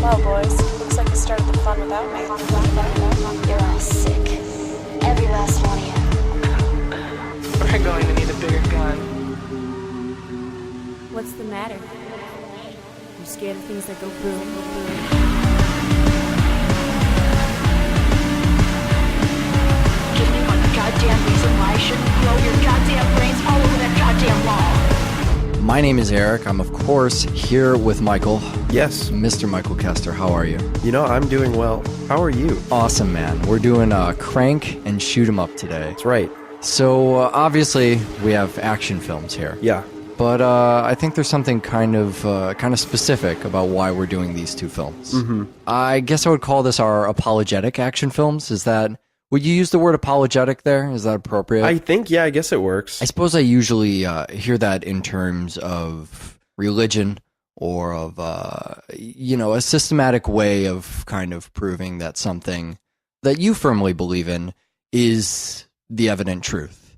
Well, boys, looks like you started the fun without me. You're all sick. Every last one of you. We're going to need a bigger gun. What's the matter? You scared of things that go boom, boom? Give me one goddamn reason why I shouldn't blow your goddamn brains all over that goddamn wall. My name is Eric. I'm, of course, here with Michael. Yes. Mr. Michael Kester, how are you? You know, I'm doing well. How are you? Awesome, man. We're doing Crank and Shoot 'em Up today. That's right. So, obviously, we have action films here. Yeah. But I think there's something kind of specific about why we're doing these two films. Mm-hmm. I guess I would call this our apologetic action films. Would you use the word apologetic there? Is that appropriate? I think, yeah, I guess it works. I suppose I usually hear that in terms of religion or of, a systematic way of kind of proving that something that you firmly believe in is the evident truth.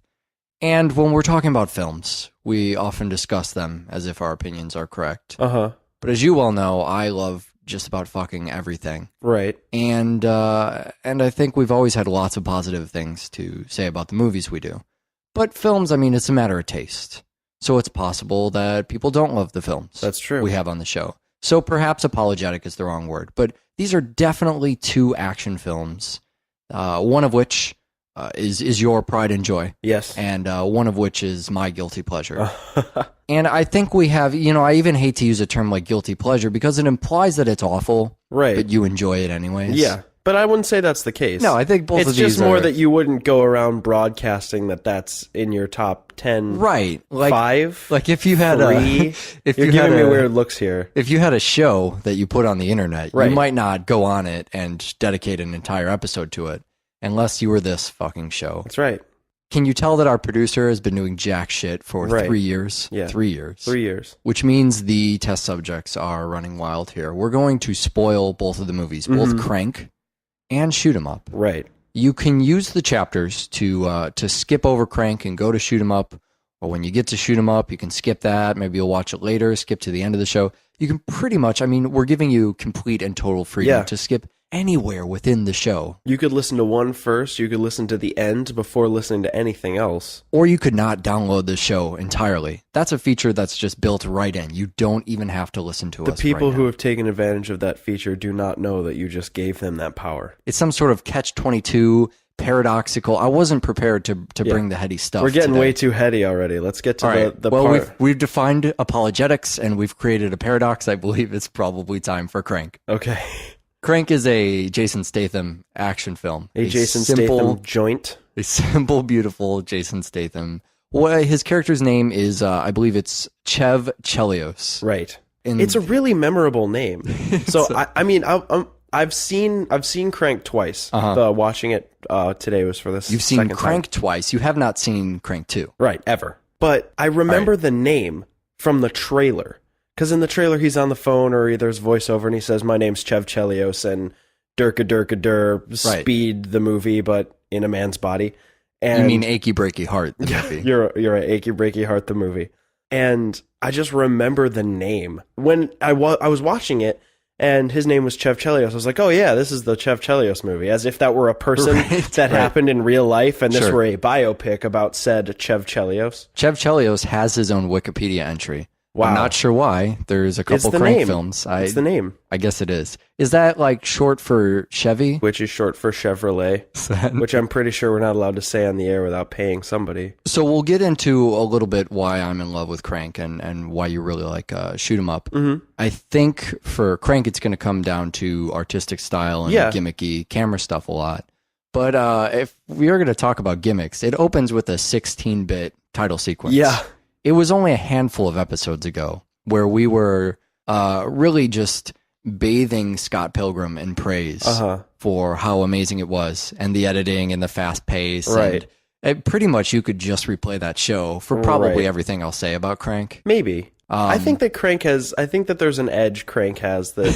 And when we're talking about films, we often discuss them as if our opinions are correct. Uh-huh. But as you well know, I love just about fucking everything. Right. And I think we've always had lots of positive things to say about the movies we do. But films, I mean, it's a matter of taste. So it's possible that people don't love the films. That's true. We have on the show. So perhaps apologetic is the wrong word. But these are definitely two action films, one of which is your pride and joy. Yes. And one of which is my guilty pleasure. And I think we have, I even hate to use a term like guilty pleasure because it implies that it's awful, right? But you enjoy it anyways. Yeah, but I wouldn't say that's the case. No, I think both of these It's just more that you wouldn't go around broadcasting that's in your top 10. Right. Like 5. Like if you had 3. You're giving me weird looks here. If you had a show that you put on the internet, right, you might not go on it and dedicate an entire episode to it unless you were this fucking show. That's right. Can you tell that our producer has been doing jack shit for 3 years? Yeah. 3 years. 3 years. Which means the test subjects are running wild here. We're going to spoil both of the movies, both Crank and Shoot 'em Up. Right. You can use the chapters to skip over Crank and go to Shoot 'em Up. Or when you get to Shoot 'em Up, you can skip that. Maybe you'll watch it later, skip to the end of the show. You can pretty much, we're giving you complete and total freedom to skip anywhere within the show. You could listen to one first, you could listen to the end before listening to anything else. Or you could not download the show entirely. That's a feature that's just built right in. You don't even have to listen to us. The people right who now. have taken advantage of that feature do not know that you just gave them that power. It's some sort of catch-22, paradoxical. I wasn't prepared to bring the heady stuff. We're getting today. way too heady already. Let's get to the well, part. we've defined apologetics and we've created a paradox. I believe it's probably time for Crank. Okay. Crank is a Jason Statham action film. A Jason Statham joint. A simple, beautiful Jason Statham. Well, his character's name is, I believe it's Chev Chelios. Right. It's a really memorable name. So, I've seen Crank twice. Watching it today was for this. You've seen Crank time. Twice. You have not seen Crank 2. Right, ever. But I remember the name from the trailer. Because in the trailer, he's on the phone or there's voiceover and he says, "My name's Chev Chelios," and Durka, Speed, the movie, but in a man's body. And you mean Achy Breaky Heart, the movie. You're a Achy Breaky Heart, the movie. And I just remember the name. When I was watching it, and his name was Chev Chelios, I was like, oh yeah, this is the Chev Chelios movie. As if that were a person that happened in real life, and this were a biopic about said Chev Chelios. Chev Chelios has his own Wikipedia entry. Wow. I'm not sure why. There's a couple Crank films. It's the name. I guess it is. Is that like short for Chevy? Which is short for Chevrolet, which I'm pretty sure we're not allowed to say on the air without paying somebody. So we'll get into a little bit why I'm in love with Crank and why you really like Shoot 'em Up. Mm-hmm. I think for Crank, it's going to come down to artistic style and gimmicky camera stuff a lot. But if we are going to talk about gimmicks, it opens with a 16-bit title sequence. Yeah. It was only a handful of episodes ago where we were really just bathing Scott Pilgrim in praise for how amazing it was and the editing and the fast pace. Right. And pretty much you could just replay that show for probably everything I'll say about Crank. Maybe. I think that there's an edge Crank has that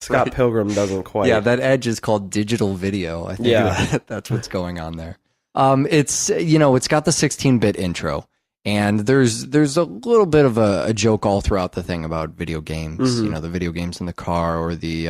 Scott Pilgrim doesn't quite. Yeah, that edge is called digital video. I think that's what's going on there. It's got the 16-bit intro. And there's a little bit of a joke all throughout the thing about video games, you know, the video games in the car, or the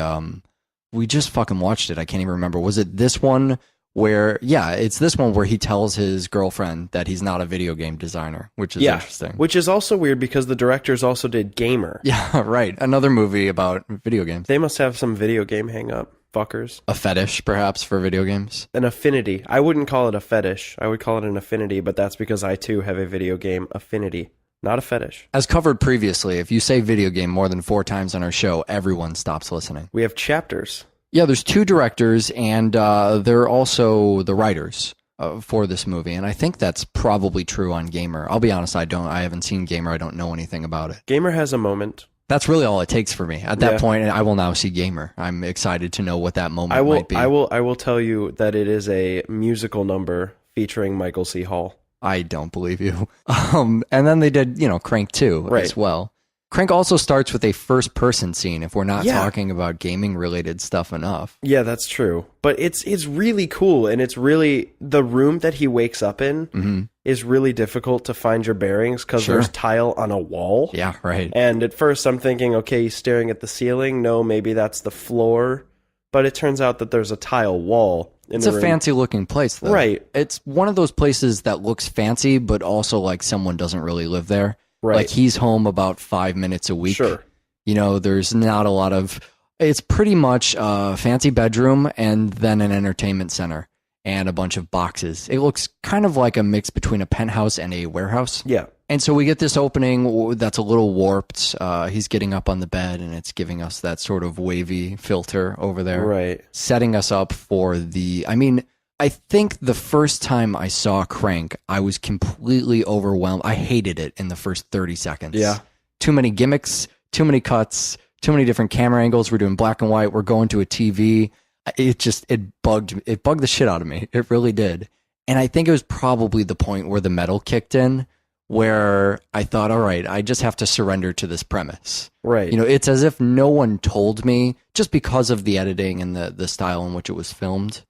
we just fucking watched it. I can't even remember. Was it this one where, yeah, it's this one where he tells his girlfriend that he's not a video game designer, which is interesting. Which is also weird because the directors also did Gamer. Yeah, right. Another movie about video games. They must have some video game hang up. Fuckers. A fetish, perhaps, for video games? An affinity. I wouldn't call it a fetish. I would call it an affinity, but that's because I too have a video game affinity, not a fetish. As covered previously, if you say video game more than 4 times on our show, everyone stops listening. We have chapters. Yeah, there's 2 directors, and they're also the writers for this movie, and I think that's probably true on Gamer. I'll be honest, I haven't seen Gamer. I don't know anything about it. Gamer has a moment. That's really all it takes for me. At that point, I will now see Gamer. I'm excited to know what that moment might be. I will tell you that it is a musical number featuring Michael C. Hall. I don't believe you. And then they did, Crank 2 as well. Crank also starts with a first-person scene, if we're not talking about gaming-related stuff enough. Yeah, that's true. But it's really cool, and it's really... The room that he wakes up in is really difficult to find your bearings because there's tile on a wall. Yeah, right. And at first I'm thinking, okay, he's staring at the ceiling. No, maybe that's the floor. But it turns out that there's a tile wall in the room. It's a fancy-looking place, though. Right. It's one of those places that looks fancy, but also like someone doesn't really live there. Right. Like he's home about 5 minutes a week. Sure. There's not a lot of... It's pretty much a fancy bedroom and then an entertainment center and a bunch of boxes. It looks kind of like a mix between a penthouse and a warehouse. Yeah. And so we get this opening that's a little warped. He's getting up on the bed and it's giving us that sort of wavy filter over there. Right. Setting us up for the... I mean... I think the first time I saw Crank, I was completely overwhelmed. I hated it in the first 30 seconds. Yeah. Too many gimmicks, too many cuts, too many different camera angles. We're doing black and white. We're going to a TV. It bugged the shit out of me. It really did. And I think it was probably the point where the metal kicked in, where I thought, all right, I just have to surrender to this premise. Right. It's as if no one told me, just because of the editing and the style in which it was filmed.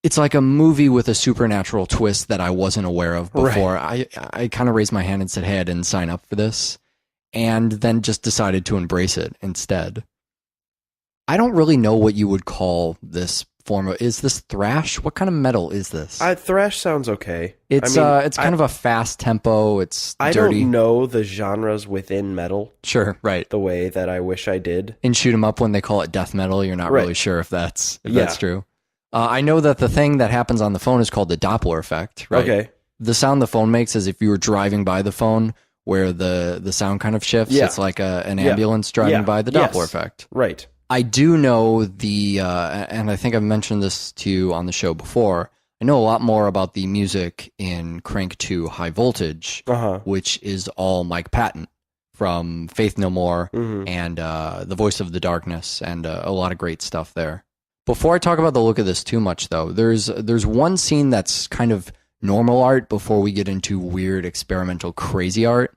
It's like a movie with a supernatural twist that I wasn't aware of before. Right. I kind of raised my hand and said, hey, I didn't sign up for this. And then just decided to embrace it instead. I don't really know what you would call this form of... Is this thrash? What kind of metal is this? Thrash sounds okay. It's kind of a fast tempo. It's dirty. I don't know the genres within metal. Sure, right. The way that I wish I did. In Shoot 'em Up, when they call it death metal, you're not really sure if that's true. I know that the thing that happens on the phone is called the Doppler effect, right? Okay. The sound the phone makes is if you were driving by the phone where the sound kind of shifts. Yeah. It's like an ambulance driving by, the Doppler effect. Right. I do know and I think I've mentioned this to you on the show before, I know a lot more about the music in Crank 2 High Voltage, which is all Mike Patton from Faith No More and The Voice of the Darkness and a lot of great stuff there. Before I talk about the look of this too much, though, there's one scene that's kind of normal art before we get into weird experimental crazy art,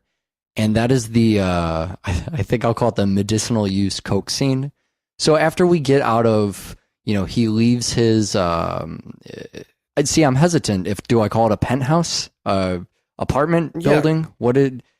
and that is the I think I'll call it the medicinal use coke scene. So after we get out of, he leaves his I'd see I'm hesitant do I call it a penthouse, apartment building?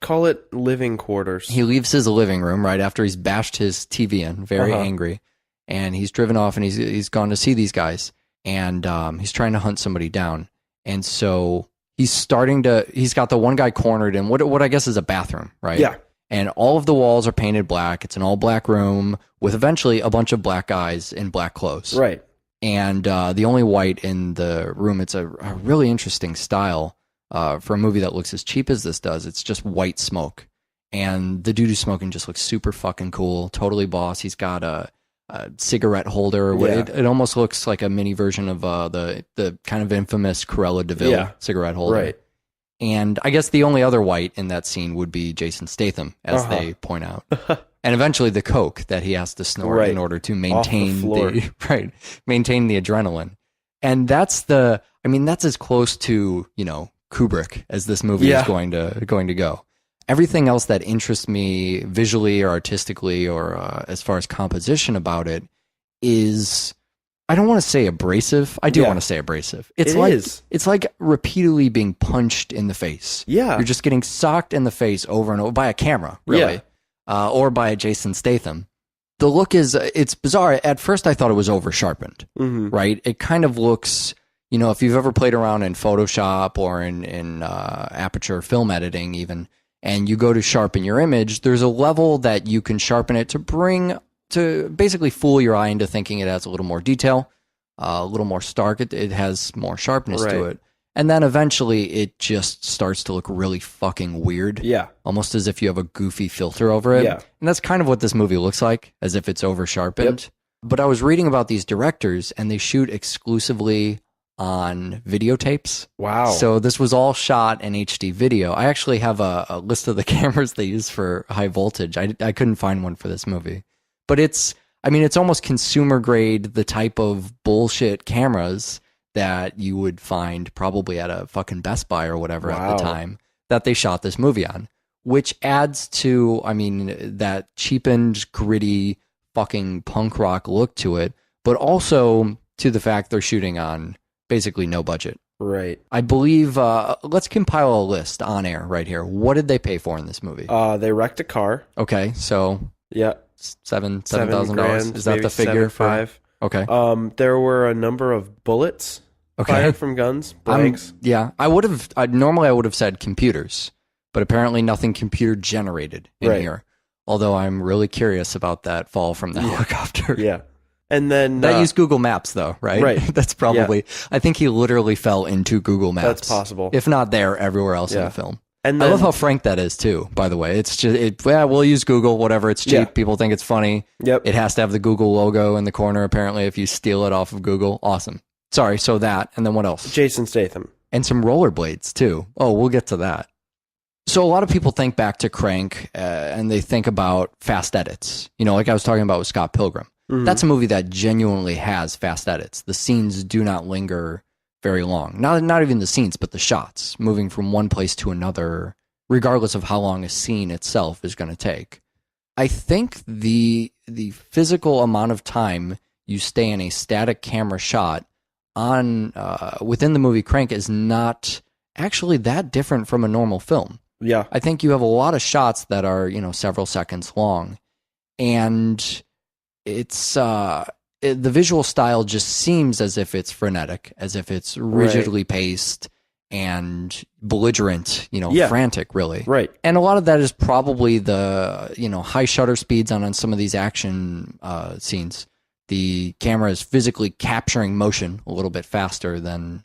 Call it living quarters. He leaves his living room right after he's bashed his TV in, very angry. And he's driven off and he's gone to see these guys. And he's trying to hunt somebody down. And so he's got the one guy cornered in what I guess is a bathroom, right? Yeah. And all of the walls are painted black. It's an all black room with eventually a bunch of black guys in black clothes. Right. And the only white in the room, it's a really interesting style for a movie that looks as cheap as this does. It's just white smoke. And the dude who's smoking just looks super fucking cool. Totally boss. He's got a cigarette holder. It almost looks like a mini version of the kind of infamous Cruella de Vil cigarette holder. Right. And I guess the only other white in that scene would be Jason Statham, as they point out. And eventually the coke that he has to snort in order to maintain maintain the adrenaline. And that's as close to, Kubrick as this movie is going to go. Everything else that interests me visually or artistically or as far as composition about it is I don't want to say abrasive. I do Yeah. want to say abrasive. Is. It's like repeatedly being punched in the face. Yeah. You're just getting socked in the face over and over by a camera, really, or by a Jason Statham. The look it's bizarre. At first, I thought it was over sharpened, right? It kind of looks, if you've ever played around in Photoshop or in Aperture film editing even, and you go to sharpen your image, there's a level that you can sharpen it to basically fool your eye into thinking it has a little more detail, a little more stark. It has more sharpness to it. And then eventually it just starts to look really fucking weird. Yeah. Almost as if you have a goofy filter over it. Yeah. And that's kind of what this movie looks like, as if it's over sharpened. Yep. But I was reading about these directors and they shoot exclusively on videotapes. Wow. So this was all shot in HD video. I actually have a list of the cameras they use for high voltage. I couldn't find one for this movie. But it's almost consumer grade, the type of bullshit cameras that you would find probably at a fucking Best Buy or whatever at the time that they shot this movie on, which adds to, that cheapened, gritty, fucking punk rock look to it, but also to the fact they're shooting on basically no budget. Right. I believe, let's compile a list on air right here. What did they pay for in this movie? They wrecked a car. Okay, so yeah, $7,000. Is that the figure? $5,000. Okay. There were a number of bullets fired from guns, blanks. I would have said computers, but apparently nothing computer generated in here. Although I'm really curious about that fall from the helicopter. Yeah. And then that used Google Maps though, right? Right. That's probably, I think he literally fell into Google Maps. That's possible. If not there, everywhere else in the film. And I love how frank that is too, by the way. It's just, we'll use Google, whatever. It's cheap. Yeah. People think it's funny. Yep. It has to have the Google logo in the corner, apparently, if you steal it off of Google. Awesome. Sorry, so that, and then what else? Jason Statham. And some rollerblades too. Oh, we'll get to that. So a lot of people think back to Crank and they think about fast edits. Like I was talking about with Scott Pilgrim. Mm-hmm. That's a movie that genuinely has fast edits. The scenes do not linger very long. Not even the scenes, but the shots, moving from one place to another, regardless of how long a scene itself is going to take. I think the physical amount of time you stay in a static camera shot on within the movie Crank is not actually that different from a normal film. Yeah. I think you have a lot of shots that are, several seconds long, and it's the visual style just seems as if it's frenetic, as if it's rigidly paced and belligerent, frantic, really. Right. And a lot of that is probably the, high shutter speeds on some of these action scenes. The camera is physically capturing motion a little bit faster than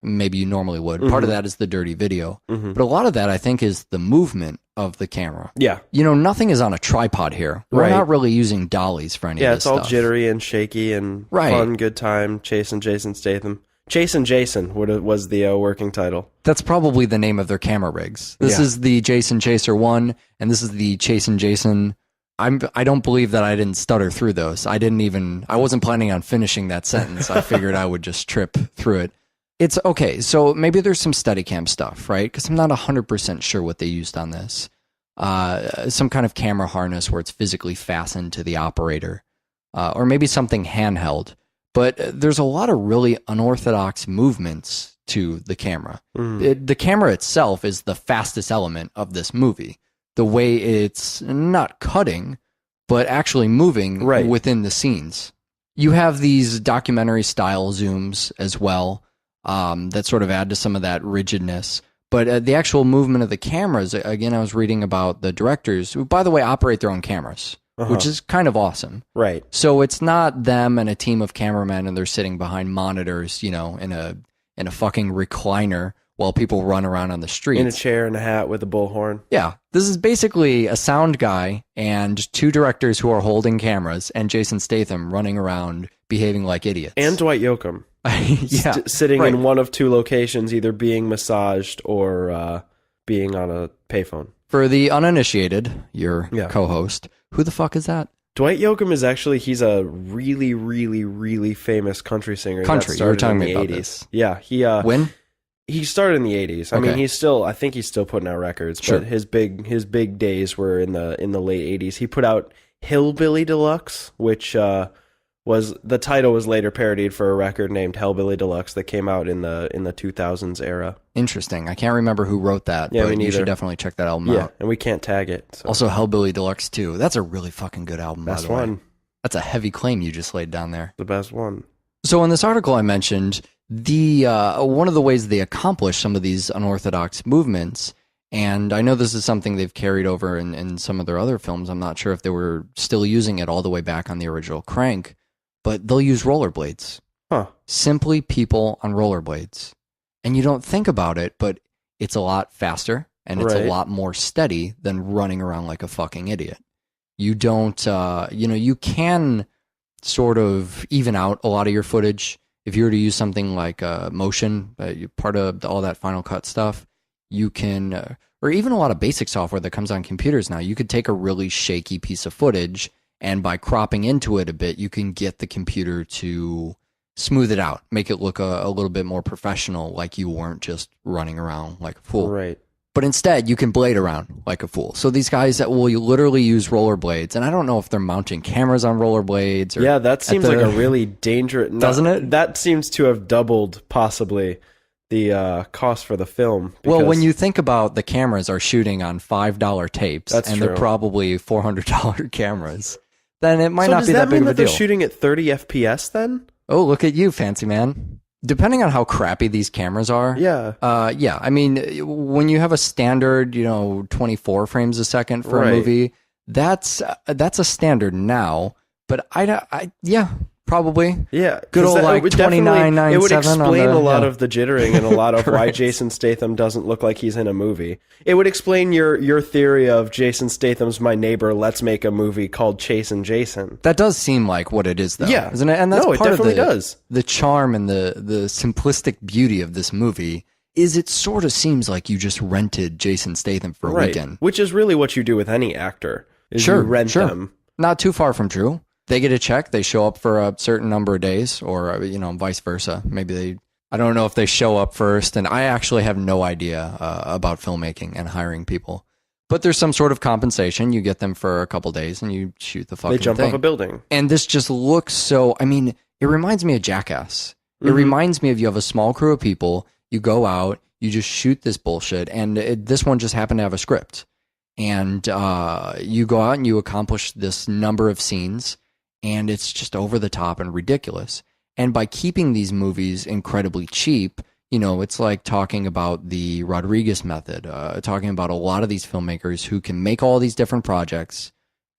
maybe you normally would. Mm-hmm. Part of that is the dirty video. Mm-hmm. But a lot of that, I think, is the movement of the camera. Yeah. Nothing is on a tripod here. We're not really using dollies for any of this stuff. Yeah, it's all jittery and shaky and fun, good time, chasing Jason Statham. Chasing Jason was the working title. That's probably the name of their camera rigs. This is the Jason Chaser 1, and this is the Chasin' Jason. I don't believe that I didn't stutter through those. I wasn't planning on finishing that sentence. I figured I would just trip through it. It's okay. So maybe there's some Steadicam stuff, right? Because I'm not 100% sure what they used on this. Some kind of camera harness where it's physically fastened to the operator, or maybe something handheld. But there's a lot of really unorthodox movements to the camera. The camera itself is the fastest element of this movie. The way it's not cutting, but actually moving within the scenes. You have these documentary style zooms as well that sort of add to some of that rigidness. But the actual movement of the cameras, again, I was reading about the directors, who, by the way, operate their own cameras, which is kind of awesome. Right. So it's not them and a team of cameramen and they're sitting behind monitors, in a fucking recliner while people run around on the streets. In a chair and a hat with a bullhorn. Yeah. This is basically a sound guy and two directors who are holding cameras and Jason Statham running around behaving like idiots. And Dwight Yoakam. Sitting in one of two locations, either being massaged or being on a payphone. For the uninitiated, your co-host, who the fuck is that? Dwight Yoakam is actually, he's a really, really, really famous country singer. Country, you were telling me about 80s. this. Yeah. When? He started in the 80s. I mean, I think he's still putting out records, but his big days were in the late 80s. He put out Hillbilly Deluxe, which was the title was later parodied for a record named Hellbilly Deluxe that came out in the 2000s era. Interesting. I can't remember who wrote that, Yeah, but me you neither. should definitely check that album Yeah, out. and we can't tag it. So. Also, Hellbilly Deluxe 2. That's a really fucking good album, Best by the way. one. That's a heavy claim you just laid down there. The best one. So in this article I mentioned, the one of the ways they accomplish some of these unorthodox movements, and I know this is something they've carried over in some of their other films. I'm not sure if they were still using it all the way back on the original Crank, but they'll use rollerblades. Huh. Simply people on rollerblades. And you don't think about it, but it's a lot faster and it's Right. a lot more steady than running around like a fucking idiot. You don't, you can sort of even out a lot of your footage. If you were to use something like Motion, part of all that Final Cut stuff, you can, or even a lot of basic software that comes on computers now, you could take a really shaky piece of footage, and by cropping into it a bit, you can get the computer to smooth it out, make it look a little bit more professional, like you weren't just running around like a fool. Right. But instead, you can blade around like a fool. So these guys that will literally use rollerblades, and I don't know if they're mounting cameras on rollerblades. Or Yeah, that seems like a really dangerous... Doesn't it? That seems to have doubled, possibly, the cost for the film. Well, when because- you think about the cameras are shooting on $5 tapes, That's and true. they're probably $400 cameras, then it might So not does be that that big mean of a that they're deal. shooting at 30 FPS then? Oh, look at you, fancy man. Depending on how crappy these cameras are. Yeah. Yeah. I mean, when you have a standard, 24 frames a second for a Right. movie, that's a standard now. But yeah, probably. Yeah, Good 'cause old, that like, would definitely- It would 29.97 on explain the- a lot yeah. of the jittering and a lot of why Right. Jason Statham doesn't look like he's in a movie. It would explain your theory of Jason Statham's my neighbor. Let's make a movie called Chasin' Jason. That does seem like what it is, though. Yeah. Isn't it? And that's No, it part of definitely does. the charm and the simplistic beauty of this movie is it sort of seems like you just rented Jason Statham for a weekend. Which is really what you do with any actor. Is Sure, you rent sure. them. Not too far from true. They get a check, they show up for a certain number of days, or vice versa. Maybe I don't know if they show up first, and I actually have no idea about filmmaking and hiring people. But there's some sort of compensation. You get them for a couple days, and you shoot the fucking They jump thing. off a building. And this just looks so, I mean, it reminds me of Jackass. It Mhm. reminds me of you have a small crew of people, you go out, you just shoot this bullshit, and this one just happened to have a script. And you go out and you accomplish this number of scenes, and it's just over the top and ridiculous. And by keeping these movies incredibly cheap, it's like talking about the Rodriguez method, talking about a lot of these filmmakers who can make all these different projects.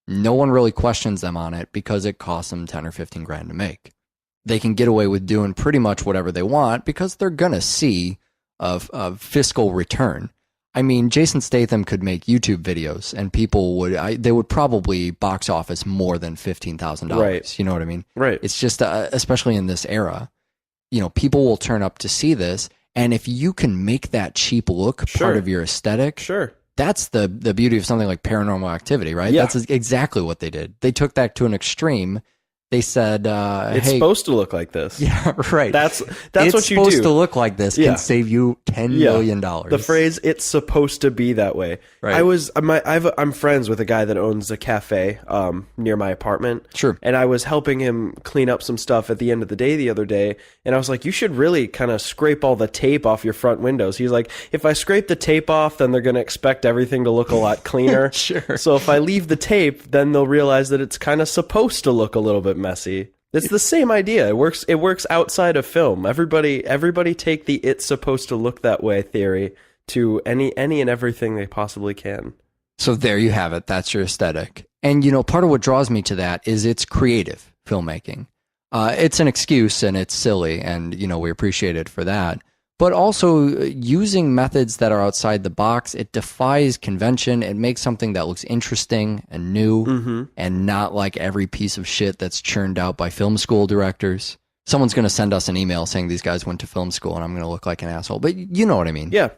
No one really questions them on it because it costs them 10 or 15 grand to make. They can get away with doing pretty much whatever they want because they're going to see a fiscal return. I mean, Jason Statham could make YouTube videos and people they would probably box office more than $15,000. Right. You know what I mean? Right. It's just, especially in this era, people will turn up to see this. And if you can make that cheap look Sure. part of your aesthetic, Sure. that's the beauty of something like Paranormal Activity, right? Yeah. That's exactly what they did. They took that to an extreme. They said, It's hey, supposed to look like this. yeah, right. That's it's what you do. supposed to look like this Yeah. can save you $10 Yeah. million. The phrase "it's supposed to be that way." Right. I'm friends with a guy that owns a cafe near my apartment. Sure. And I was helping him clean up some stuff at the end of the day the other day, and I was like, "You should really kind of scrape all the tape off your front windows." He's like, "If I scrape the tape off, then they're going to expect everything to look a lot cleaner." Sure. So if I leave the tape, then they'll realize that it's kind of supposed to look a little bit messy. It's the same idea. It works outside of film. Everybody take the "it's supposed to look that way" theory to any and everything they possibly can. So there you have it. That's your aesthetic. And, part of what draws me to that is it's creative filmmaking. It's an excuse and it's silly, and, we appreciate it for that. But also using methods that are outside the box, it defies convention. It makes something that looks interesting and new and not like every piece of shit that's churned out by film school directors. Someone's going to send us an email saying these guys went to film school and I'm going to look like an asshole. But you know what I mean. Yeah.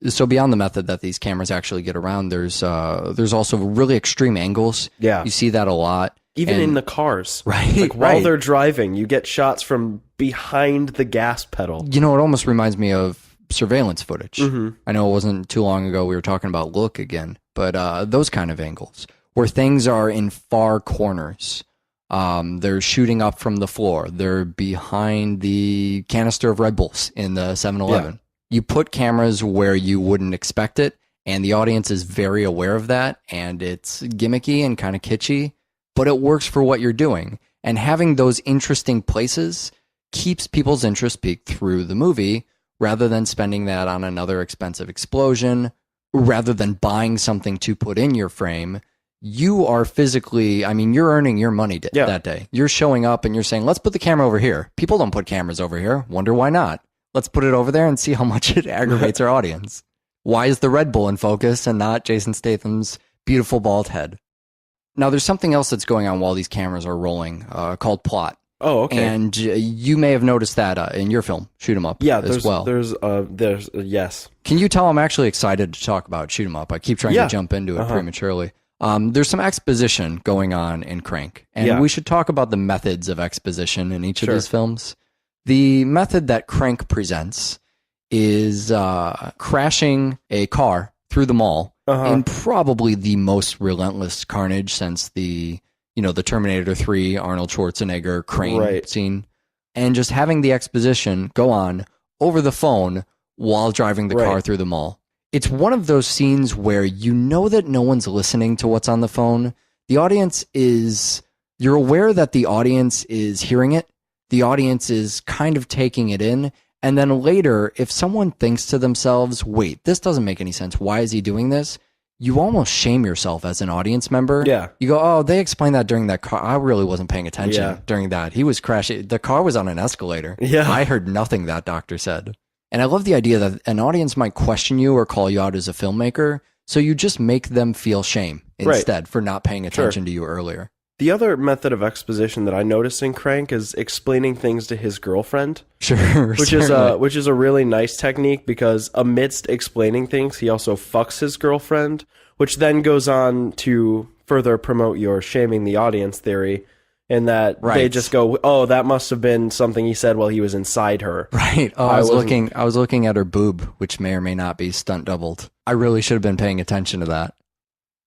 So beyond the method that these cameras actually get around, there's also really extreme angles. Yeah. You see that a lot. Even And- in the cars. Right, Like while right. they're driving, you get shots from behind the gas pedal. It almost reminds me of surveillance footage. Mhm. I know it wasn't too long ago we were talking about look again, but those kind of angles where things are in far corners They're shooting up from the floor. They're behind the canister of Red Bulls in the 7-Eleven. Yeah. You put cameras where you wouldn't expect it, and the audience is very aware of that, and it's gimmicky and kind of kitschy, but it works for what you're doing. And having those interesting places keeps people's interest peaked through the movie, rather than spending that on another expensive explosion, rather than buying something to put in your frame. You are physically, I mean, you're earning your money that day. You're showing up and you're saying, let's put the camera over here. People don't put cameras over here. Wonder why not? Let's put it over there and see how much it aggravates our audience. Why is the Red Bull in focus and not Jason Statham's beautiful bald head? Now, there's something else that's going on while these cameras are rolling called plot. Oh, okay. And you may have noticed that in your film, Shoot 'Em Up, as well. Yes. Can you tell I'm actually excited to talk about Shoot 'Em Up? I keep trying to jump into it prematurely. There's some exposition going on in Crank, and we should talk about the methods of exposition in each of these films. The method that Crank presents is crashing a car through the mall in probably the most relentless carnage since the Terminator 3 Arnold Schwarzenegger crane scene, and just having the exposition go on over the phone while driving the car through the mall. It's one of those scenes where you know that no one's listening to what's on the phone. You're aware that the audience is hearing it. The audience is kind of taking it in. And then later, if someone thinks to themselves, wait, this doesn't make any sense. Why is he doing this? You almost shame yourself as an audience member. Yeah. You go, oh, they explained that during that car. I really wasn't paying attention during that. He was crashing. The car was on an escalator. Yeah. I heard nothing that doctor said. And I love the idea that an audience might question you or call you out as a filmmaker, so you just make them feel shame instead for not paying attention to you earlier. The other method of exposition that I noticed in Crank is explaining things to his girlfriend. Which is a really nice technique, because amidst explaining things, he also fucks his girlfriend, which then goes on to further promote your shaming the audience theory. And that they just go, oh, that must have been something he said while he was inside her. Right. Oh, I was looking at her boob, which may or may not be stunt doubled. I really should have been paying attention to that.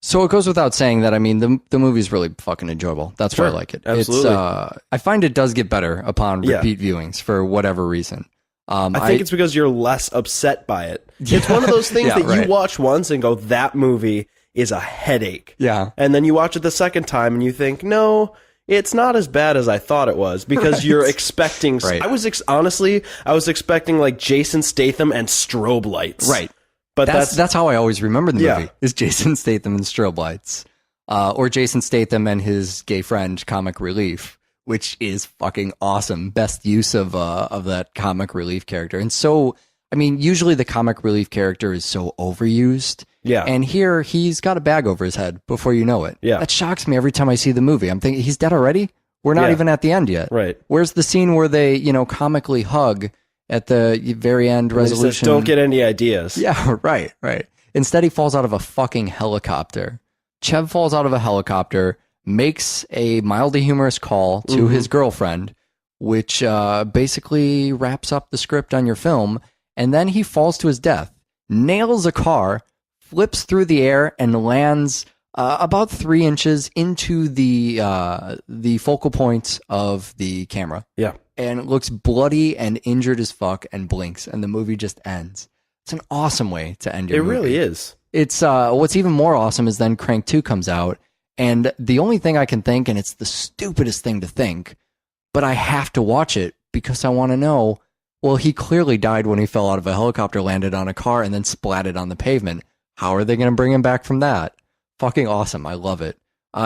So it goes without saying that, I mean, the movie's really fucking enjoyable. That's why I like it. Absolutely. I find it does get better upon repeat viewings for whatever reason. I think it's because you're less upset by it. It's one of those things that you watch once and go, that movie is a headache. Yeah. And then you watch it the second time and you think, no, it's not as bad as I thought it was, because you're expecting... I was expecting like Jason Statham and strobe lights. Right. But that's how I always remember the movie, is Jason Statham and strobe lights. Or Jason Statham and his gay friend, Comic Relief, which is fucking awesome. Best use of that Comic Relief character. And so, I mean, usually the Comic Relief character is so overused. Yeah. And here, he's got a bag over his head before you know it. Yeah. That shocks me every time I see the movie. I'm thinking, he's dead already? We're not even at the end yet. Right. Where's the scene where they, comically hug at the very end resolution? He says, don't get any ideas. Yeah, right. Instead, he falls out of a fucking helicopter. Chev falls out of a helicopter, makes a mildly humorous call to his girlfriend, which basically wraps up the script on your film, and then he falls to his death, nails a car, flips through the air, and lands about 3 inches into the focal point of the camera. Yeah. And it looks bloody and injured as fuck, and blinks, and the movie just ends. It's an awesome way to end your movie. It really is. It's what's even more awesome is then Crank 2 comes out, and the only thing I can think, and it's the stupidest thing to think, but I have to watch it because I want to know, well, he clearly died when he fell out of a helicopter, landed on a car, and then splatted on the pavement. How are they going to bring him back from that? Fucking awesome. I love it.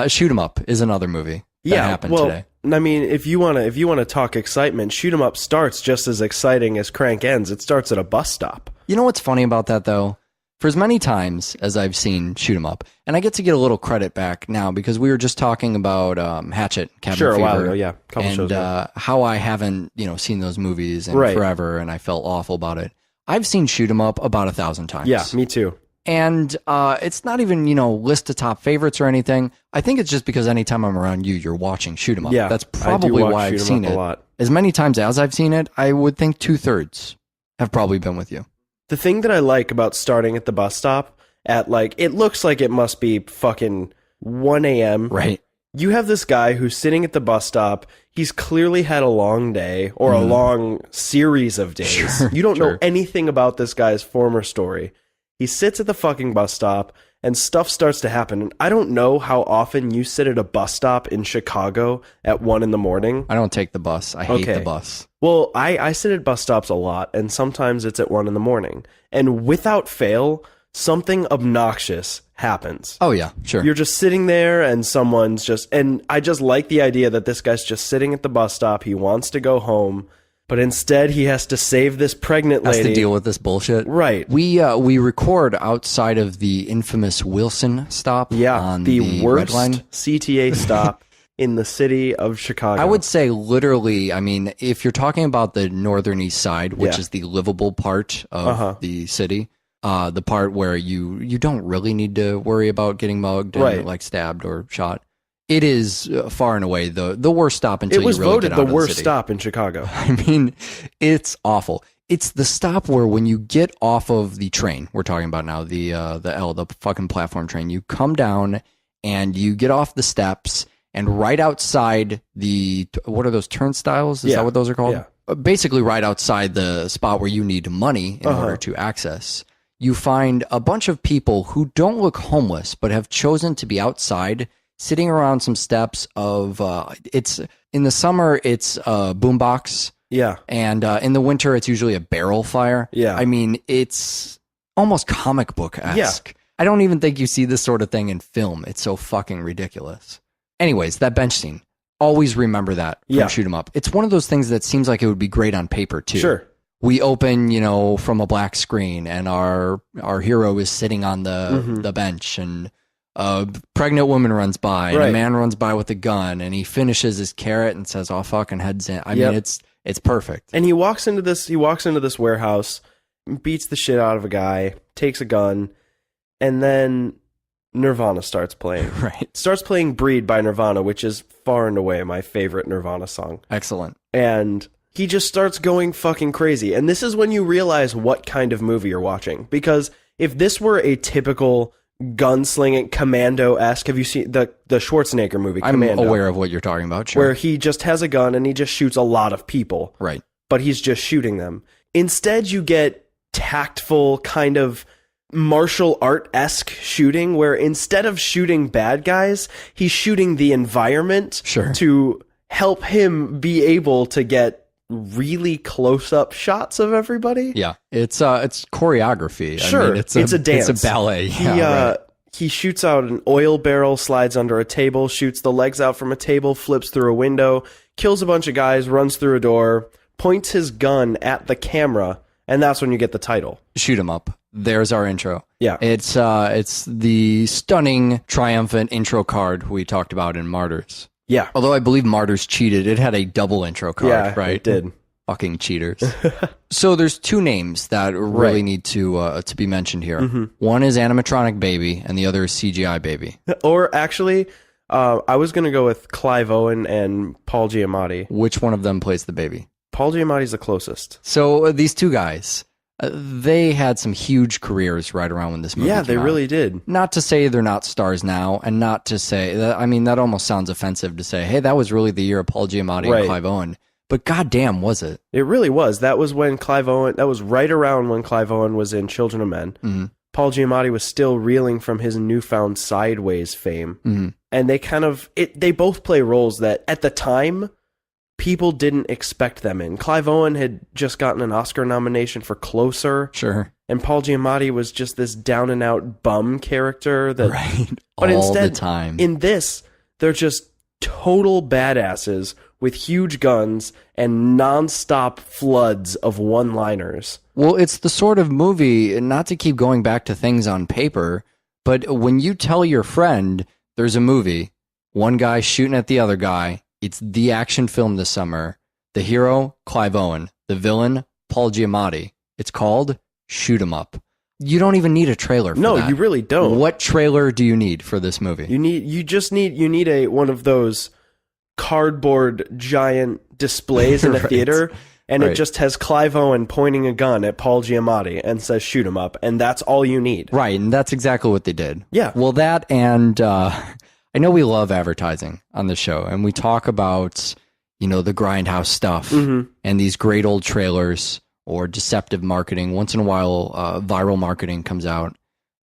Shoot 'Em Up is another movie that happened today. I mean, if you want to talk excitement, Shoot 'Em Up starts just as exciting as Crank ends. It starts at a bus stop. You know what's funny about that, though? For as many times as I've seen Shoot 'Em Up, and I get to get a little credit back now because we were just talking about Hatchet, Cabin Fever, a while ago, couple shows ago. How I haven't seen those movies in forever, and I felt awful about it. I've seen Shoot 'Em Up about 1,000 times. Yeah, me too. And it's not even, list of top favorites or anything. I think it's just because anytime I'm around you, you're watching Shoot 'Em Up. Yeah, that's probably why I've seen it. A lot. As many times as I've seen it, I would think 2/3 have probably been with you. The thing that I like about starting at the bus stop at it looks like it must be fucking 1 a.m. Right. you have this guy who's sitting at the bus stop. He's clearly had a long day or a long series of days. Sure, You don't know anything about this guy's former story. He sits at the fucking bus stop and stuff starts to happen. And I don't know how often you sit at a bus stop in Chicago at 1 a.m. I don't take the bus. I hate the bus. Well, I sit at bus stops a lot, and sometimes it's at 1 a.m. And without fail, something obnoxious happens. Oh, yeah, sure. You're just sitting there and someone's just... And I just like the idea that this guy's just sitting at the bus stop. He wants to go home, but instead he has to save this pregnant lady. Has to deal with this bullshit. Right. We record outside of the infamous Wilson stop on the worst Red Line. CTA stop in the city of Chicago. I would say literally, I mean, if you're talking about the northern east side, which is the livable part of the city, the part where you don't really need to worry about getting mugged and like stabbed or shot. It is far and away the worst stop until you really get out of the city. It was voted the worst stop in Chicago. I mean, it's awful. It's the stop where when you get off of the train, we're talking about now, the fucking platform train, you come down and you get off the steps and right outside what are those turnstiles? Is that what those are called? Yeah. Basically right outside the spot where you need money in order to access. You find a bunch of people who don't look homeless, but have chosen to be outside, sitting around some steps of, it's in the summer, it's a boombox. Yeah. And in the winter, it's usually a barrel fire. Yeah. I mean, it's almost comic book-esque. Yeah. I don't even think you see this sort of thing in film. It's so fucking ridiculous. Anyways, that bench scene. Always remember that from Shoot 'em Up. It's one of those things that seems like it would be great on paper, too. Sure. We open, from a black screen, and our hero is sitting on the bench, and a pregnant woman runs by, and a man runs by with a gun, and he finishes his carrot and says, "Oh, fucking heads in." I mean, it's perfect. And he walks into this warehouse, beats the shit out of a guy, takes a gun, and then Nirvana starts playing. Right. Starts playing Breed by Nirvana, which is far and away my favorite Nirvana song. Excellent. And he just starts going fucking crazy. And this is when you realize what kind of movie you're watching. Because if this were a typical gunslinging Commando-esque, have you seen the Schwarzenegger movie, Commando? I'm aware of what you're talking about, sure. Where he just has a gun and he just shoots a lot of people. Right. But he's just shooting them. Instead, you get tactful kind of martial art-esque shooting where instead of shooting bad guys, he's shooting the environment to help him be able to get really close-up shots of everybody. Yeah, it's choreography. Sure, I mean, it's a dance. It's a ballet. He shoots out an oil barrel, slides under a table, shoots the legs out from a table, flips through a window, kills a bunch of guys, runs through a door, points his gun at the camera, and that's when you get the title. Shoot 'em up. There's our intro. Yeah. It's the stunning, triumphant intro card we talked about in Martyrs. Yeah. Although I believe Martyrs cheated. It had a double intro card, right? It did. Fucking cheaters. So there's two names that really need to be mentioned here. Mm-hmm. One is animatronic baby, and the other is CGI baby. Or actually, I was going to go with Clive Owen and Paul Giamatti. Which one of them plays the baby? Paul Giamatti's the closest. So these two guys, they had some huge careers right around when this movie came out. Yeah, they really did. Not to say they're not stars now, and not to say that, I mean, that almost sounds offensive to say, hey, that was really the year of Paul Giamatti and Clive Owen. But goddamn, was it? It really was. That was when that was right around when Clive Owen was in Children of Men. Mm-hmm. Paul Giamatti was still reeling from his newfound Sideways fame. Mm-hmm. And they both play roles that at the time, people didn't expect them in. Clive Owen had just gotten an Oscar nomination for Closer. Sure. And Paul Giamatti was just this down and out bum character that But instead, the time. In this, they're just total badasses with huge guns and nonstop floods of one-liners. Well, it's the sort of movie, not to keep going back to things on paper, but when you tell your friend there's a movie, one guy shooting at the other guy, it's the action film this summer, the hero, Clive Owen, the villain, Paul Giamatti. It's called Shoot 'em Up. You don't even need a trailer for that. No, you really don't. What trailer do you need for this movie? You need one of those cardboard giant displays in a theater, and it just has Clive Owen pointing a gun at Paul Giamatti and says shoot him up, and that's all you need. Right, and that's exactly what they did. Yeah. Well, that and I know we love advertising on the show, and we talk about, the grindhouse stuff and these great old trailers or deceptive marketing. Once in a while, viral marketing comes out.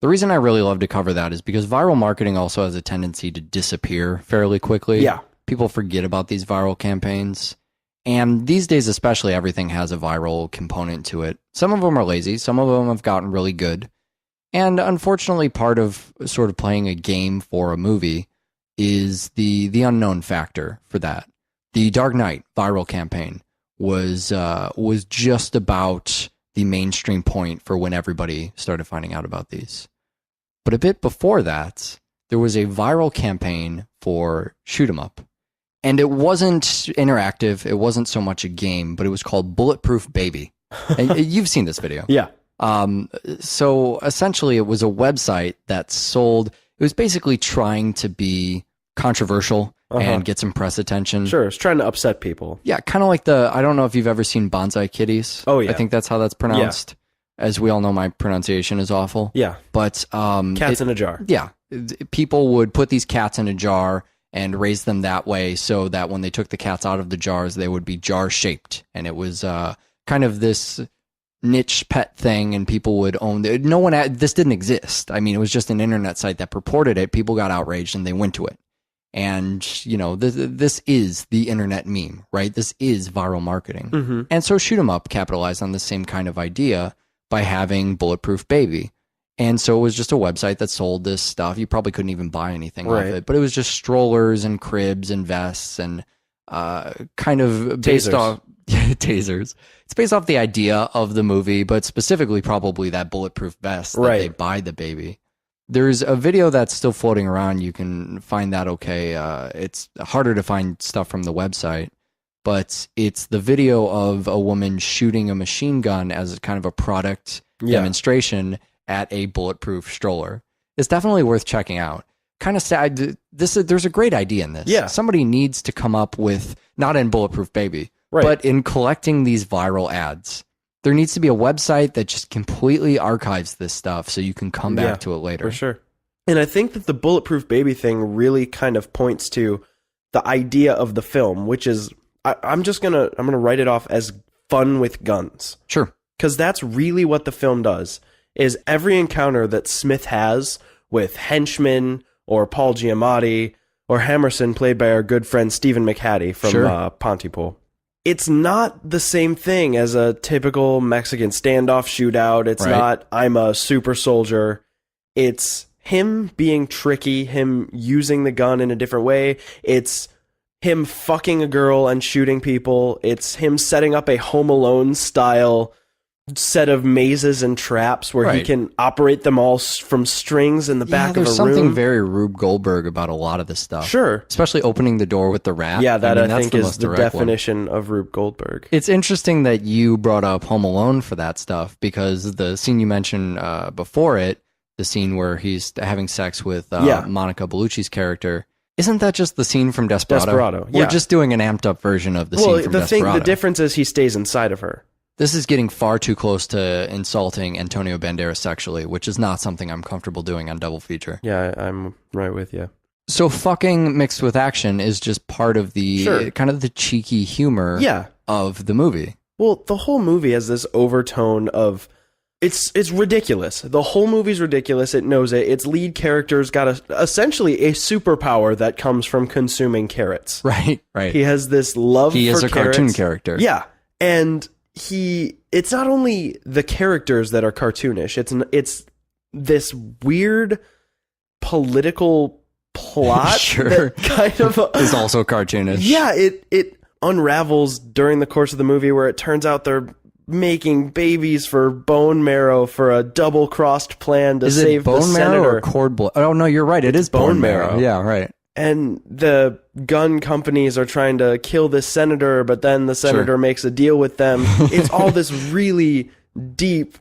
The reason I really love to cover that is because viral marketing also has a tendency to disappear fairly quickly. Yeah. People forget about these viral campaigns. And these days, especially, everything has a viral component to it. Some of them are lazy. Some of them have gotten really good. And unfortunately, part of sort of playing a game for a movie is the unknown factor for that. The Dark Knight viral campaign was just about the mainstream point for when everybody started finding out about these. But a bit before that, there was a viral campaign for Shoot 'em Up. And it wasn't interactive. It wasn't so much a game, but it was called Bulletproof Baby. And you've seen this video. Yeah. So essentially, it was a website that sold. It was basically trying to be controversial and get some press attention. Sure, it's trying to upset people. Yeah, kind of like I don't know if you've ever seen Bonsai Kitties. Oh, yeah. I think that's how that's pronounced. As we all know, my pronunciation is awful. Yeah. But cats in a jar. Yeah. People would put these cats in a jar and raise them that way so that when they took the cats out of the jars, they would be jar-shaped. And it was kind of this niche pet thing, and people would own this didn't exist. I mean, it was just an internet site that purported it. People got outraged and they went to it. And, this is the internet meme, right? This is viral marketing. And so Shoot 'em Up capitalized on the same kind of idea by having Bulletproof Baby. And so it was just a website that sold this stuff. You probably couldn't even buy anything off it, but it was just strollers and cribs and vests and kind of based off tasers. It's based off the idea of the movie, but specifically probably that bulletproof vest that they buy the baby. There's a video that's still floating around. You can find that okay. It's harder to find stuff from the website, but it's the video of a woman shooting a machine gun as kind of a product demonstration at a bulletproof stroller. It's definitely worth checking out. Kind of sad. There's a great idea in this. Yeah. Somebody needs to come up with, not in Bulletproof Baby, but in collecting these viral ads. There needs to be a website that just completely archives this stuff so you can come back to it later. For sure. And I think that the Bulletproof Baby thing really kind of points to the idea of the film, which is, I'm gonna write it off as fun with guns. Sure. Because that's really what the film does, is every encounter that Smith has with henchmen or Paul Giamatti or Hammerson, played by our good friend Stephen McHattie from Pontypool. It's not the same thing as a typical Mexican standoff shootout. It's not, I'm a super soldier. It's him being tricky, him using the gun in a different way. It's him fucking a girl and shooting people. It's him setting up a Home Alone style set of mazes and traps where he can operate them all from strings in the back of a room. There's something very Rube Goldberg about a lot of this stuff. Sure. Especially opening the door with the rat. Yeah, I that's think is the definition one of Rube Goldberg. It's interesting that you brought up Home Alone for that stuff, because the scene you mentioned before it, the scene where he's having sex with Monica Bellucci's character, isn't that just the scene from Desperado? We're just doing an amped up version of the scene from Desperado. The difference is he stays inside of her. This is getting far too close to insulting Antonio Banderas sexually, which is not something I'm comfortable doing on Double Feature. Yeah, I'm right with you. So fucking mixed with action is just part of the kind of the cheeky humor of the movie. Well, the whole movie has this overtone of it's ridiculous. The whole movie's ridiculous. It knows it. Its lead character's got essentially a superpower that comes from consuming carrots. Right. He has this love for carrots. He is a cartoon character. Yeah. And it's not only the characters that are cartoonish. It's this weird political plot that kind of is also cartoonish. Yeah, it unravels during the course of the movie, where it turns out they're making babies for bone marrow for a double-crossed plan to save the senator. Is it bone marrow or cord blood? Oh no, you're right. It is bone marrow. Yeah, right. And the gun companies are trying to kill this senator, but then the senator makes a deal with them. It's all this really deep,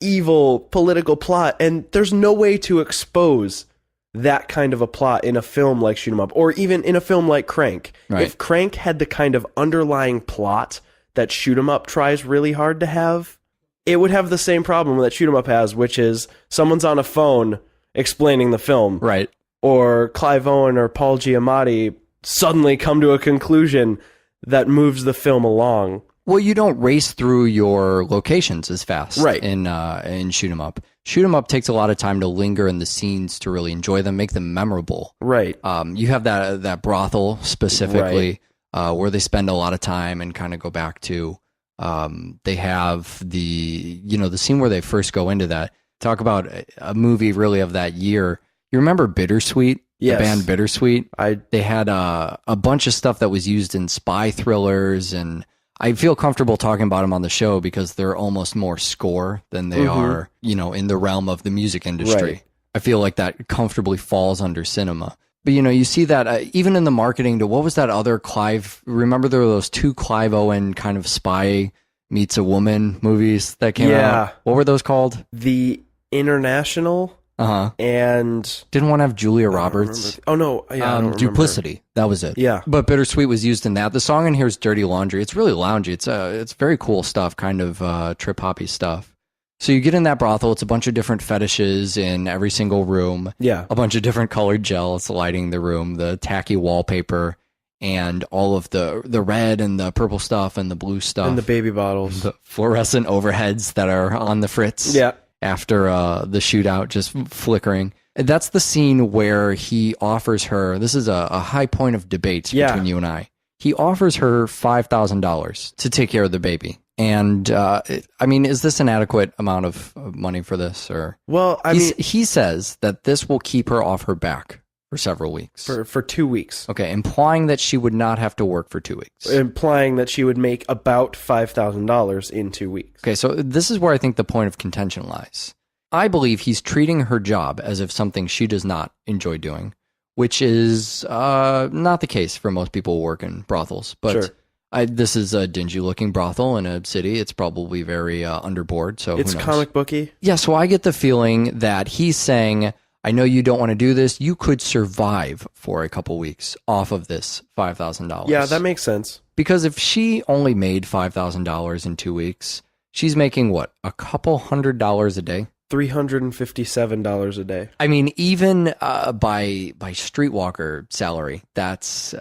evil political plot, and there's no way to expose that kind of a plot in a film like Shoot 'em Up, or even in a film like Crank. Right. If Crank had the kind of underlying plot that Shoot 'em Up tries really hard to have, it would have the same problem that Shoot 'em Up has, which is someone's on a phone explaining the film. Right. or Clive Owen or Paul Giamatti suddenly come to a conclusion that moves the film along. Well, you don't race through your locations as fast, Right. In shoot 'em up. Shoot 'em up takes a lot of time to linger in the scenes to really enjoy them, make them memorable. Right. You have that brothel specifically, where they spend a lot of time and kind of go back to. They have the scene where they first go into that. Talk about a movie really of that year. You remember Bittersweet? Yes. The band Bittersweet? I They had a bunch of stuff that was used in spy thrillers, and I feel comfortable talking about them on the show because they're almost more score than they are, in the realm of the music industry. Right. I feel like that comfortably falls under cinema. But, you see that even in the marketing to, what was that other Clive? Remember there were those 2 Clive Owen kind of spy meets a woman movies that came out? What were those called? The International and... Didn't one have Julia Roberts? Oh, no. Yeah, I don't remember. Duplicity. That was it. Yeah. But Bittersweet was used in that. The song in here is Dirty Laundry. It's really loungy. It's very cool stuff, kind of trip-hoppy stuff. So you get in that brothel. It's a bunch of different fetishes in every single room. Yeah. A bunch of different colored gels lighting the room, the tacky wallpaper, and all of the red and the purple stuff and the blue stuff. And the baby bottles. The fluorescent overheads that are on the fritz. Yeah. After the shootout, just flickering. That's the scene where he offers her, this is a high point of debate between you and I. He offers her $5,000 to take care of the baby. And, is this an adequate amount of money for this? Or Well, he says that this will keep her off her back for several weeks. For 2 weeks. Okay, implying that she would not have to work for 2 weeks. Implying that she would make about $5,000 in 2 weeks. Okay, so this is where I think the point of contention lies. I believe he's treating her job as if something she does not enjoy doing, which is not the case for most people who work in brothels. But Sure. This is a dingy-looking brothel in a city. It's probably very underboard, so It's who knows? comic booky. Yeah, so I get the feeling that he's saying, I know you don't want to do this. You could survive for a couple weeks off of this $5,000. Yeah, that makes sense. Because if she only made $5,000 in 2 weeks, she's making what? A couple $100 a day? $357 a day. I mean, even by streetwalker salary, that's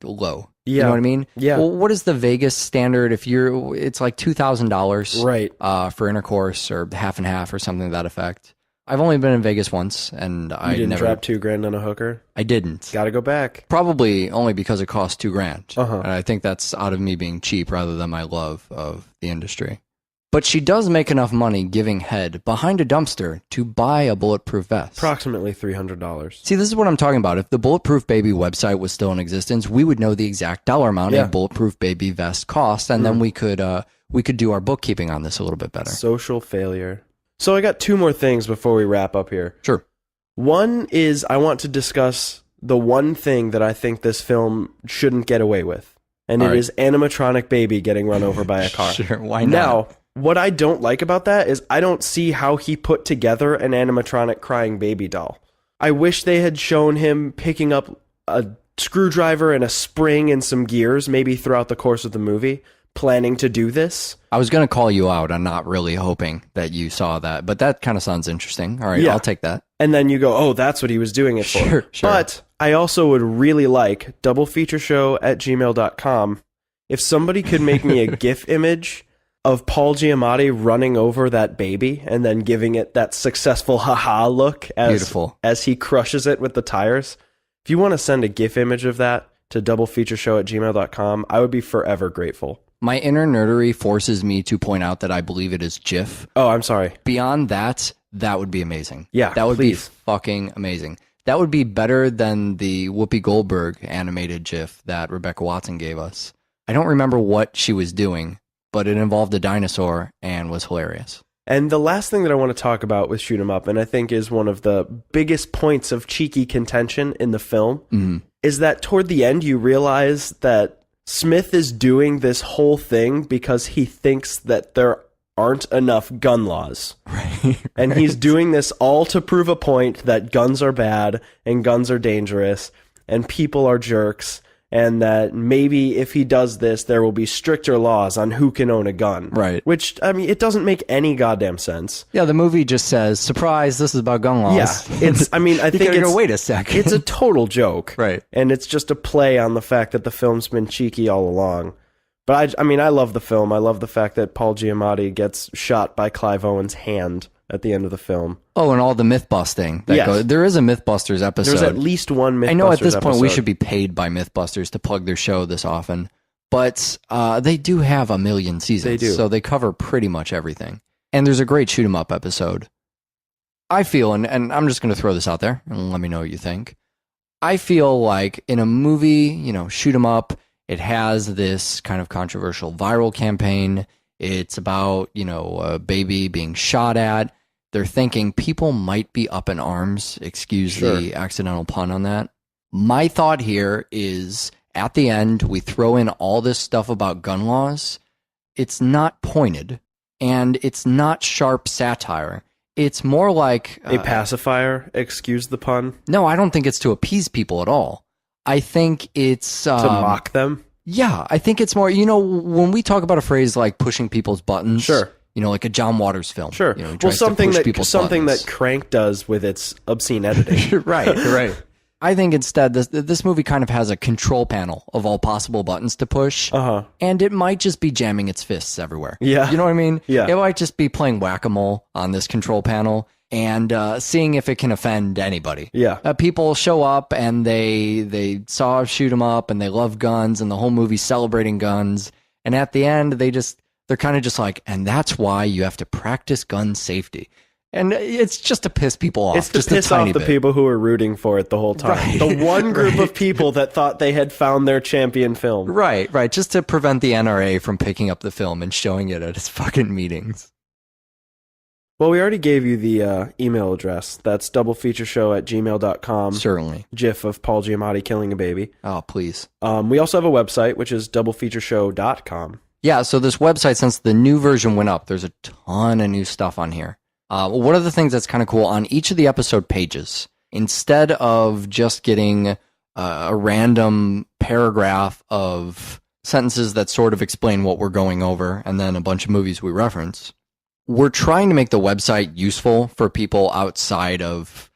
low. Yeah. You know what I mean? Yeah. Well, what is the Vegas standard? It's like $2,000 Right. For intercourse or half and half or something to that effect. I've only been in Vegas once, and I didn't never drop $2,000 on a hooker? I didn't. Gotta go back. Probably only because it cost $2,000. Uh-huh. And I think that's out of me being cheap rather than my love of the industry. But she does make enough money giving head behind a dumpster to buy a bulletproof vest. Approximately $300. See, this is what I'm talking about. If the Bulletproof Baby website was still in existence, we would know the exact dollar amount a Bulletproof Baby vest cost, and then we could do our bookkeeping on this a little bit better. Social failure. So I got 2 more things before we wrap up here. Sure. One is I want to discuss the one thing that I think this film shouldn't get away with. And All it right. is animatronic baby getting run over by a car. Sure, why not? Now, what I don't like about that is I don't see how he put together an animatronic crying baby doll. I wish they had shown him picking up a screwdriver and a spring and some gears maybe throughout the course of the movie, planning to do this. I was going to call you out. I'm not really hoping that you saw that, but that kind of sounds interesting. All right, Yeah. I'll take that. And then you go, oh, that's what he was doing it for. Sure. But I also would really like doublefeatureshow@gmail.com if somebody could make me a GIF image of Paul Giamatti running over that baby and then giving it that successful haha look Beautiful. as he crushes it with the tires. If you want to send a GIF image of that to doublefeatureshow@gmail.com, I would be forever grateful. My inner nerdery forces me to point out that I believe it is GIF. Oh, I'm sorry. Beyond that, that would be amazing. Yeah, that would please. be fucking amazing. That would be better than the Whoopi Goldberg animated GIF that Rebecca Watson gave us. I don't remember what she was doing, but it involved a dinosaur and was hilarious. And the last thing that I want to talk about with Shoot 'em Up, and I think is one of the biggest points of cheeky contention in the film, is that toward the end you realize that Smith is doing this whole thing because he thinks that there aren't enough gun laws. Right. And he's doing this all to prove a point that guns are bad and guns are dangerous and people are jerks and that maybe if he does this, there will be stricter laws on who can own a gun. Right. Which, I mean, it doesn't make any goddamn sense. Yeah, the movie just says, surprise, this is about gun laws. Yeah, it's, I mean, I think you gotta go, wait a second. It's a total joke. Right. And it's just a play on the fact that the film's been cheeky all along. But I mean, I love the film. I love the fact that Paul Giamatti gets shot by Clive Owen's hand at the end of the film. Oh, and all the myth busting. There is a Mythbusters episode. There's at least one Mythbusters I know at this point we episode. should be paid by Mythbusters to plug their show this often, but they do have a million seasons. They do. So they cover pretty much everything. And there's a great shoot 'em up episode. I feel, and I'm just going to throw this out there and let me know what you think. I feel like in a movie, you know, shoot 'em up, it has this kind of controversial viral campaign. It's about, you know, a baby being shot at. They're thinking people might be up in arms. Excuse the accidental pun on that. My thought here is at the end, we throw in all this stuff about gun laws. It's not pointed and it's not sharp satire. It's more like a pacifier, excuse the pun. No, I don't think it's to appease people at all. I think it's to mock them. Yeah, I think it's more, you know, when we talk about a phrase like pushing people's buttons, sure, you know, like a John Waters film. Sure. You know, well, something that Crank does with its obscene editing. Right. I think instead this movie kind of has a control panel of all possible buttons to push. And it might just be jamming its fists everywhere. Yeah. You know what I mean? Yeah. It might just be playing whack-a-mole on this control panel and seeing if it can offend anybody. Yeah. People show up and they saw shoot 'em up and they love guns and the whole movie's celebrating guns. And at the end, they're kind of just like, and that's why you have to practice gun safety. And it's just to piss people off. It's to just piss off the people who are rooting for it the whole time. Right. The one group of people that thought they had found their champion film. Right. Just to prevent the NRA from picking up the film and showing it at its fucking meetings. Well, we already gave you the email address. That's doublefeatureshow@gmail.com. Certainly. GIF of Paul Giamatti killing a baby. Oh, please. We also have a website, which is doublefeatureshow.com. Yeah, so this website, since the new version went up, there's a ton of new stuff on here. One of the things that's kind of cool, on each of the episode pages, instead of just getting a random paragraph of sentences that sort of explain what we're going over and then a bunch of movies we reference, we're trying to make the website useful for people outside of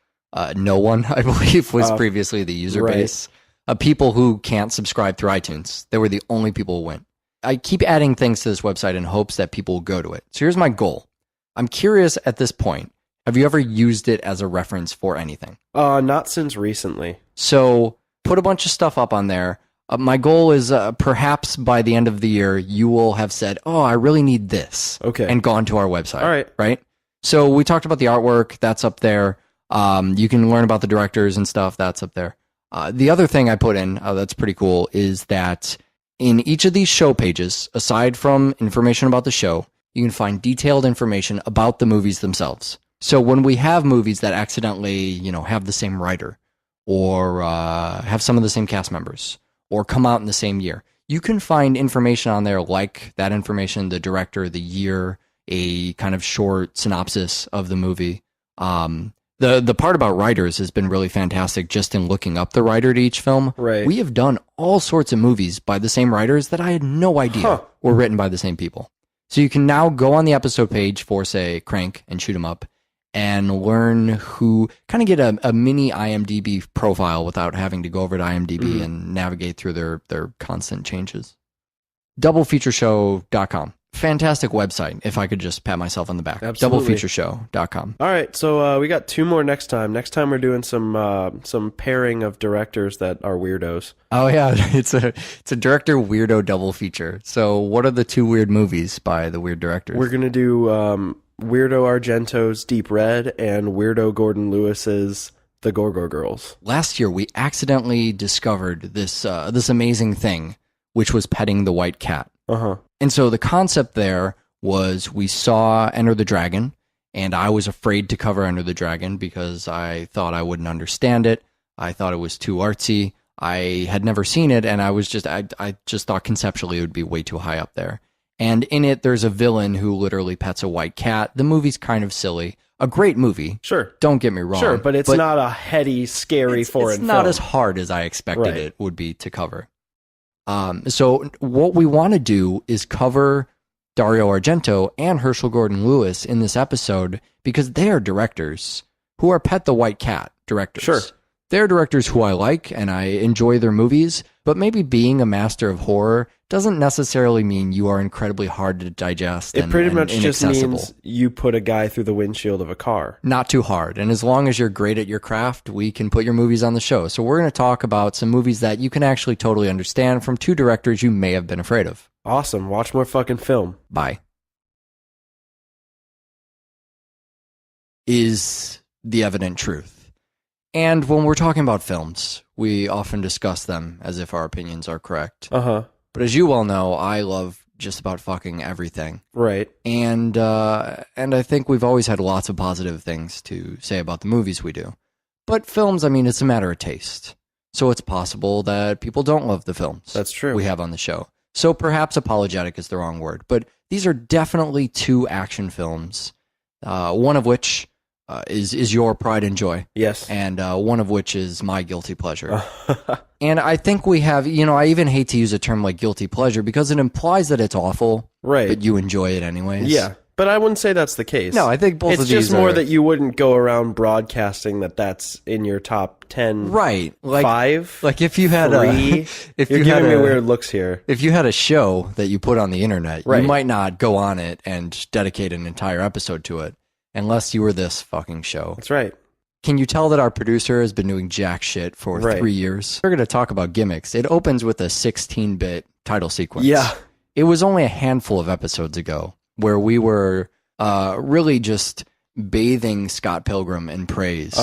no one, I believe, was previously the user base. People who can't subscribe through iTunes. They were the only people who went. I keep adding things to this website in hopes that people will go to it. So here's my goal. I'm curious at this point, have you ever used it as a reference for anything? Not since recently. So put a bunch of stuff up on there. My goal is perhaps by the end of the year, you will have said, oh, I really need this. Okay. And gone to our website. All right. Right? So we talked about the artwork. That's up there. You can learn about the directors and stuff. That's up there. The other thing I put in that's pretty cool is that in each of these show pages, aside from information about the show, you can find detailed information about the movies themselves. So when we have movies that accidentally, you know, have the same writer or have some of the same cast members or come out in the same year, you can find information on there like that information, the director, the year, a kind of short synopsis of the movie. The part about writers has been really fantastic just in looking up the writer to each film. Right. We have done all sorts of movies by the same writers that I had no idea were written by the same people. So you can now go on the episode page for, say, Crank and Shoot 'em Up and learn who, kind of get a mini IMDb profile without having to go over to IMDb and navigate through their constant changes. Doublefeatureshow.com. Fantastic website, if I could just pat myself on the back. Absolutely. Doublefeatureshow.com. All right, so we got two more next time. Next time we're doing some pairing of directors that are weirdos. Oh yeah, it's a director weirdo double feature. So what are the two weird movies by the weird directors? We're gonna do Weirdo Argento's Deep Red and Weirdo Gordon Lewis's The Go-Go Girls. Last year we accidentally discovered this amazing thing, which was petting the white cat. And so the concept there was we saw Enter the Dragon, and I was afraid to cover Enter the Dragon because I thought I wouldn't understand it. I thought it was too artsy. I had never seen it, and I just thought conceptually it would be way too high up there. And in it, there's a villain who literally pets a white cat. The movie's kind of silly. A great movie. Sure. Don't get me wrong. Sure, but it's not a heady, scary foreign film. It's not as hard as I expected Right. it would be to cover. So what we want to do is cover Dario Argento and Herschel Gordon Lewis in this episode because they are directors who are Pet the White Cat directors. Sure. They're directors who I like and I enjoy their movies, but maybe being a master of horror doesn't necessarily mean you are incredibly hard to digest. It pretty much just inaccessible. means you put a guy through the windshield of a car. Not too hard. And as long as you're great at your craft, we can put your movies on the show. So we're going to talk about some movies that you can actually totally understand from two directors you may have been afraid of. Awesome. Watch more fucking film. Bye. Is the evident truth. And when we're talking about films, we often discuss them as if our opinions are correct. Uh-huh. But as you well know, I love just about fucking everything. Right. And I think we've always had lots of positive things to say about the movies we do. But films, I mean, it's a matter of taste. So it's possible that people don't love the films That's true. we have on the show. So perhaps apologetic is the wrong word. But these are definitely two action films, one of which is your pride and joy. Yes. And one of which is my guilty pleasure. And I think we have, I even hate to use a term like guilty pleasure because it implies that it's awful, Right. but you enjoy it anyways. Yeah. But I wouldn't say that's the case. No, I think both it's of these just more are- that you wouldn't go around broadcasting that that's in your top 10. Right. Like, 5. like if you had 3. if You're you giving had me a, weird looks here. if you had a show that you put on the internet, Right. you might not go on it and dedicate an entire episode to it unless you were this fucking show. That's right. Can you tell that our producer has been doing jack shit for Right. 3 years? We're going to talk about gimmicks. It opens with a 16-bit title sequence. Yeah. It was only a handful of episodes ago where we were really just bathing Scott Pilgrim in praise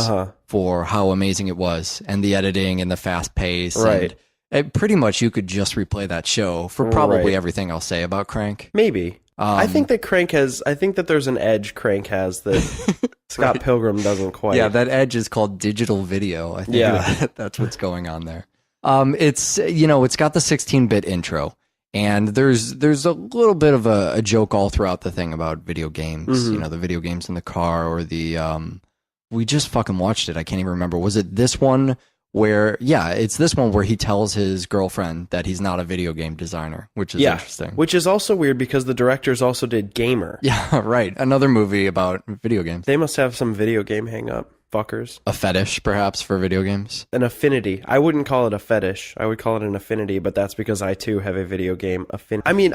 for how amazing it was and the editing and the fast pace. Right. And pretty much you could just replay that show for probably Right. everything I'll say about Crank. Maybe. I think that there's an edge Crank has that Scott Pilgrim doesn't quite. Yeah, that edge is called digital video. I think Yeah. that's what's going on there. It's it's got the 16-bit intro, and there's a little bit of a joke all throughout the thing about video games. Mm-hmm. The video games in the car, or the we just fucking watched it. I can't even remember. Was it this one where? Yeah, it's this one where he tells his girlfriend that he's not a video game designer, which is interesting. Which is also weird because the directors also did Gamer. Yeah, right. Another movie about video games. They must have some video game hang up. Fuckers. A fetish, perhaps, for video games. An affinity. I wouldn't call it a fetish. I would call it an affinity, but that's because I too have a video game affinity. I mean,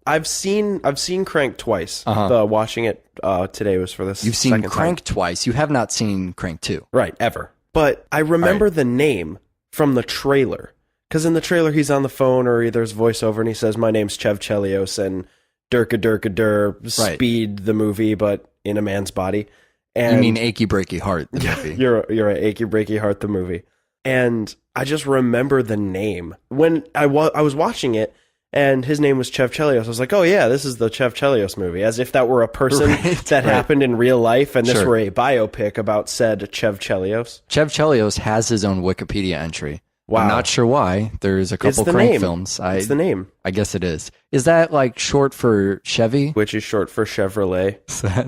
I've seen Crank twice. Watching it today was for this. You've seen second Crank time. twice. You have not seen Crank 2. Right? Ever. But I remember the name from the trailer because in the trailer he's on the phone or there's voiceover and he says, "My name's Chev Chelios and Durka Durka Dur Speed the movie, but in a man's body." And You mean Achy Breaky Heart, the movie. You're a Achy Breaky Heart, the movie. And I just remember the name. When I was watching it, and his name was Chev Chelios, I was like, oh yeah, this is the Chev Chelios movie. As if that were a person that happened in real life, and this were a biopic about said Chev Chelios. Chev Chelios has his own Wikipedia entry. Wow. I'm not sure why. There's a couple the Crank name. films. It's the name. I guess it is. Is that like short for Chevy? Which is short for Chevrolet,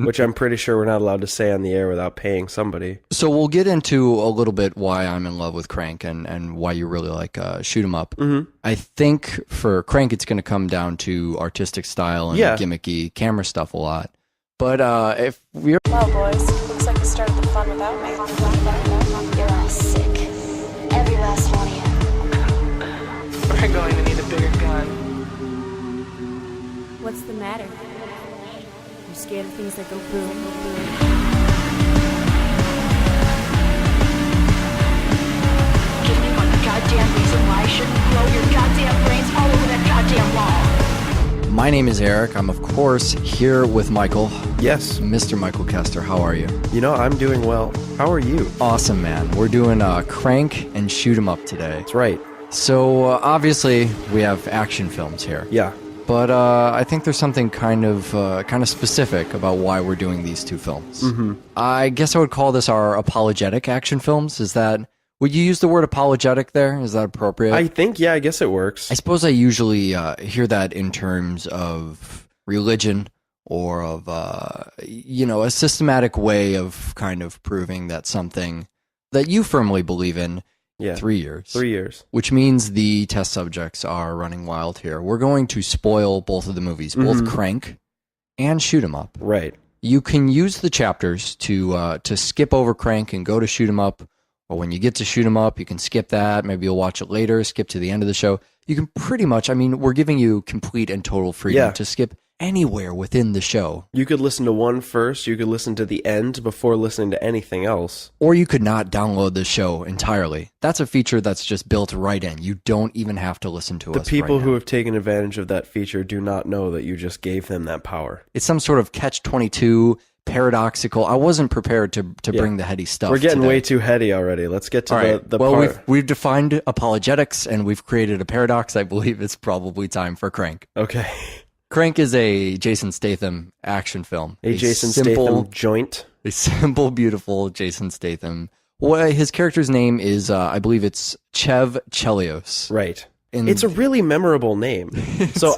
which I'm pretty sure we're not allowed to say on the air without paying somebody. So we'll get into a little bit why I'm in love with Crank and why you really like Shoot 'em Up. Mm-hmm. I think for Crank, it's going to come down to artistic style and gimmicky camera stuff a lot. But if we're... Well, boys, looks like you started the fun without me. You're all sick. Every last one of you. We're going to need a bigger gun. What's the matter? You scared of things that go boom? Give me one goddamn reason why I shouldn't blow your goddamn brains all over that goddamn wall. My name is Eric. I'm, of course, here with Michael. Yes. Mr. Michael Kester. How are you? I'm doing well. How are you? Awesome, man. We're doing Crank and Shoot 'em Up today. That's right. So, obviously, we have action films here. Yeah. But I think there's something kind of specific about why we're doing these two films. Mm-hmm. I guess I would call this our apologetic action films. Would you use the word apologetic there? Is that appropriate? I think, I guess it works. I suppose I usually hear that in terms of religion or of, a systematic way of kind of proving that something that you firmly believe in Yeah. 3 years. 3 years. Which means the test subjects are running wild here. We're going to spoil both of the movies, both Crank and Shoot 'Em Up. Right. You can use the chapters to skip over Crank and go to Shoot 'Em Up, or when you get to Shoot 'Em Up, you can skip that. Maybe you'll watch it later, skip to the end of the show. You can pretty much, I mean, we're giving you complete and total freedom to skip anywhere within the show. You could listen to one first, you could listen to the end before listening to anything else. Or you could not download the show entirely. That's a feature that's just built right in. You don't even have to listen to us. The people right who now. have taken advantage of that feature do not know that you just gave them that power. It's some sort of catch-22, paradoxical. I wasn't prepared to bring the heady stuff. We're getting today. way too heady already. Let's get to the well, part. we've defined apologetics and we've created a paradox. I believe it's probably time for Crank. Okay. Crank is a Jason Statham action film. A Jason Statham joint. A simple, beautiful Jason Statham. Well, his character's name is, I believe it's Chev Chelios. Right. And it's a really memorable name. So